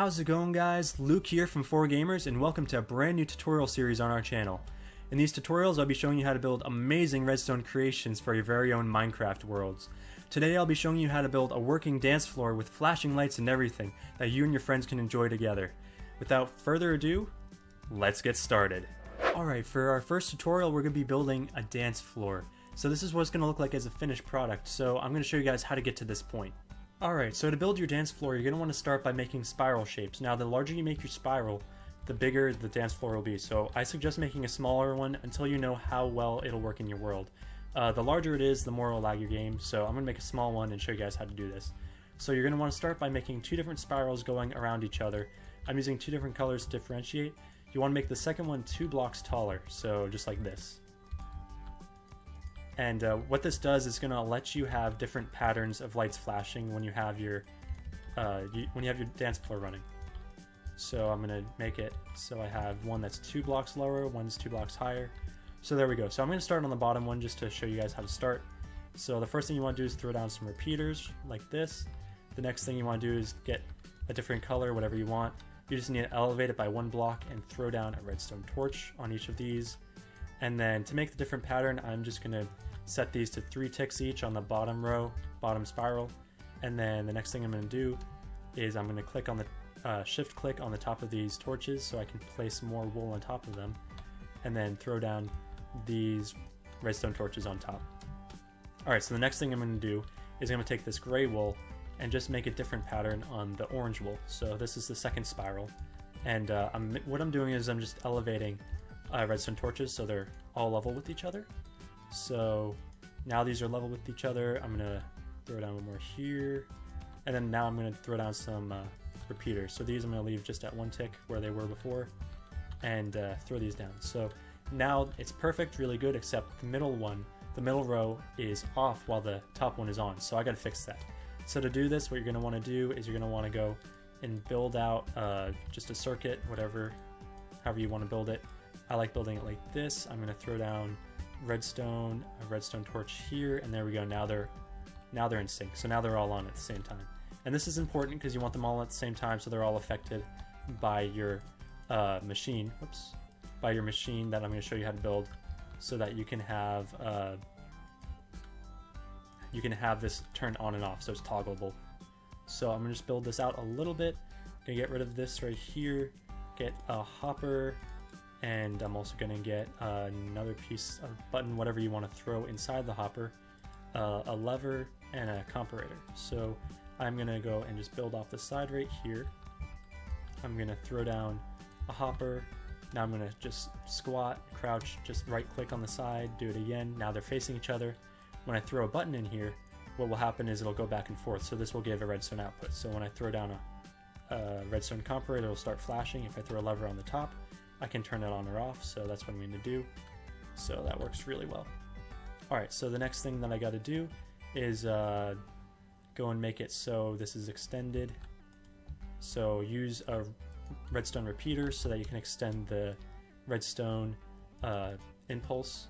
How's it going, guys? Luke here from 4Gamers, and welcome to a brand new tutorial series on our channel. In these tutorials, I'll be showing you how to build amazing redstone creations for your very own Minecraft worlds. Today I'll be showing you how to build a working dance floor with flashing lights and everything that you and your friends can enjoy together. Without further ado, let's get started. Alright, for our first tutorial we're going to be building a dance floor. So this is what it's going to look like as a finished product, so I'm going to show you guys how to get to this point. Alright, so to build your dance floor, you're going to want to start by making spiral shapes. Now, the larger you make your spiral, the bigger the dance floor will be. So I suggest making a smaller one until you know how well it'll work in your world. The larger it is, the more it'll lag your game. So I'm going to make a small one and show you guys how to do this. So you're going to want to start by making two different spirals going around each other. I'm using two different colors to differentiate. You want to make the second one 2 blocks taller, so just like this. And what this does is going to let you have different patterns of lights flashing when you have your dance floor running. So I'm going to make it so I have one that's 2 blocks lower, one's 2 blocks higher. So there we go. So I'm going to start on the bottom one just to show you guys how to start. So the first thing you want to do is throw down some repeaters like this. The next thing you want to do is get a different color, whatever you want. You just need to elevate it by 1 block and throw down a redstone torch on each of these. And then to make the different pattern, I'm just going to set these to 3 ticks each on the bottom row, bottom spiral. And then the next thing I'm going to do is I'm going to click on the shift click on the top of these torches so I can place more wool on top of them, and then throw down these redstone torches on top. Alright, so the next thing I'm going to do is I'm going to take this gray wool and just make a different pattern on the orange wool. So this is the second spiral, and what I'm doing is I'm just elevating redstone torches so they're all level with each other. So now these are level with each other. I'm going to throw down one more here, and then now I'm going to throw down some repeaters. So these I'm going to leave just at 1 tick where they were before, and throw these down. So now it's perfect, really good, except the middle one, the middle row is off while the top one is on. So I got to fix that. So to do this, what you're going to want to do is you're going to want to go and build out just a circuit, however you want to build it. I like building it like this. I'm going to throw down a redstone torch here, and there we go. Now they're in sync. So now they're all on at the same time. And this is important because you want them all at the same time so they're all affected by your machine. Oops. By your machine that I'm going to show you how to build, so that you can have this turned on and off, so it's toggleable. So I'm going to just build this out a little bit. I'm going to get rid of this right here, get a hopper, and I'm also going to get another piece of button, whatever you want to throw inside the hopper, a lever, and a comparator. So I'm going to go and just build off the side right here. I'm going to throw down a hopper. Now I'm going to just squat, crouch, just right click on the side, do it again. Now they're facing each other. When I throw a button in here, what will happen is it'll go back and forth. So this will give a redstone output. So when I throw down a redstone comparator, it'll start flashing. If I throw a lever on the top, I can turn it on or off. So that's what I'm going to do. So that works really well. Alright, so the next thing that I got to do is go and make it so this is extended. So use a redstone repeater so that you can extend the redstone impulse.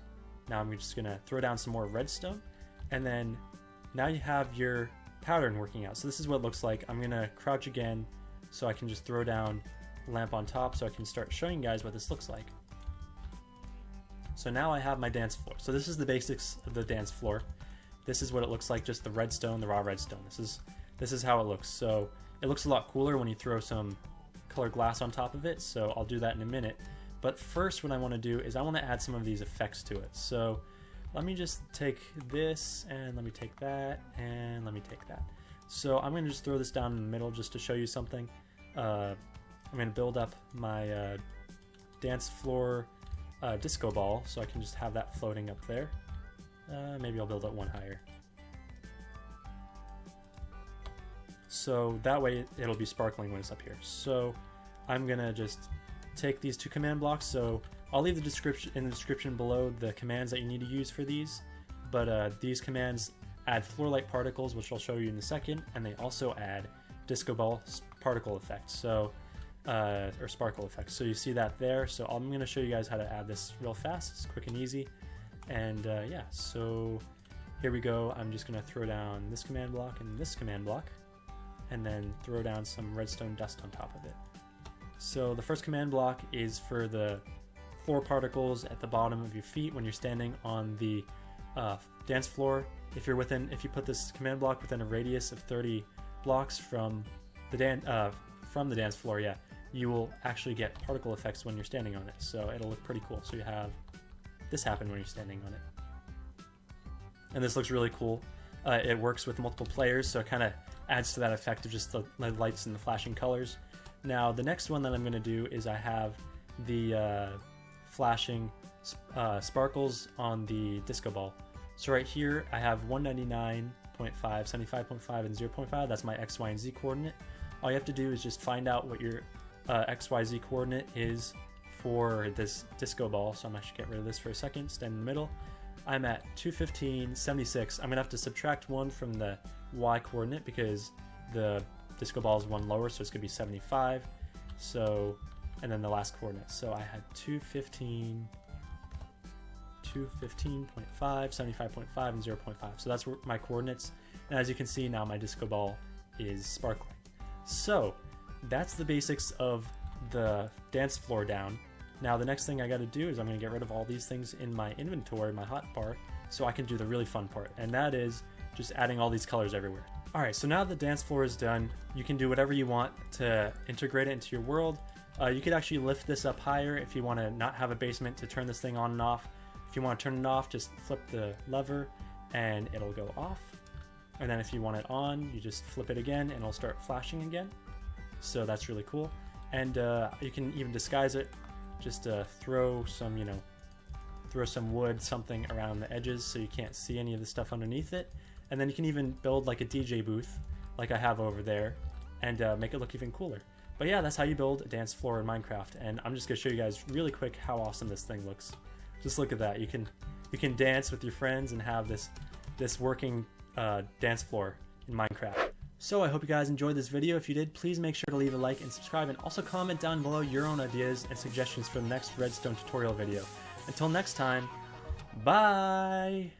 Now I'm just going to throw down some more redstone, and then now you have your pattern working out. So this is what it looks like. I'm going to crouch again so I can just throw down lamp on top so I can start showing you guys what this looks like. So now I have my dance floor. So this is the basics of the dance floor. This is what it looks like, just the redstone, the raw redstone. This is how it looks. So it looks a lot cooler when you throw some colored glass on top of it, so I'll do that in a minute. But first what I want to do is I want to add some of these effects to it. So let me just take this, and let me take that, and let me take that. So I'm going to just throw this down in the middle just to show you something. I'm going to build up my dance floor disco ball so I can just have that floating up there. Maybe I'll build it one higher. So that way it'll be sparkling when it's up here. So I'm gonna just take these 2 command blocks. So I'll leave the description below the commands that you need to use for these. But these commands add floor light particles, which I'll show you in a second, and they also add disco ball particle effects. So or sparkle effects. So you see that there. So I'm gonna show you guys how to add this real fast. It's quick and easy. And yeah, so here we go. I'm just gonna throw down this command block and this command block. and then throw down some redstone dust on top of it. So the first command block is for the floor particles at the bottom of your feet when you're standing on the dance floor. If you put this command block within a radius of 30 blocks from the dance floor, yeah, you will actually get particle effects when you're standing on it. So it'll look pretty cool. So you have this happen when you're standing on it, and this looks really cool. It works with multiple players, so it kind of adds to that effect of just the lights and the flashing colors. Now the next one that I'm going to do is I have the flashing sparkles on the disco ball. So right here I have 199.5, 75.5, and 0.5. That's my X, Y, and Z coordinate. All you have to do is just find out what your X, Y, Z coordinate is for this disco ball. So I'm actually get rid of this for a second, stand in the middle. I'm at 215.76. I'm gonna have to subtract 1 from the Y coordinate because the disco ball is 1 lower, so it's gonna be 75. So, and then the last coordinate. So I had 215.5, 75.5, and 0.5. So that's my coordinates. And as you can see now, my disco ball is sparkling. So that's the basics of the dance floor down. Now the next thing I got to do is I'm going to get rid of all these things in my inventory, my hotbar, so I can do the really fun part, and that is just adding all these colors everywhere. Alright, so now the dance floor is done, you can do whatever you want to integrate it into your world. You could actually lift this up higher if you want to not have a basement to turn this thing on and off. If you want to turn it off, just flip the lever and it'll go off. And then if you want it on, you just flip it again and it'll start flashing again. So that's really cool. And you can even disguise it. Just throw some, throw some wood, something around the edges so you can't see any of the stuff underneath it. And then you can even build like a DJ booth, like I have over there, and make it look even cooler. But yeah, that's how you build a dance floor in Minecraft. And I'm just gonna show you guys really quick how awesome this thing looks. Just look at that. You can dance with your friends and have this working dance floor in Minecraft. So I hope you guys enjoyed this video. If you did, please make sure to leave a like and subscribe, and also comment down below your own ideas and suggestions for the next redstone tutorial video. Until next time, bye!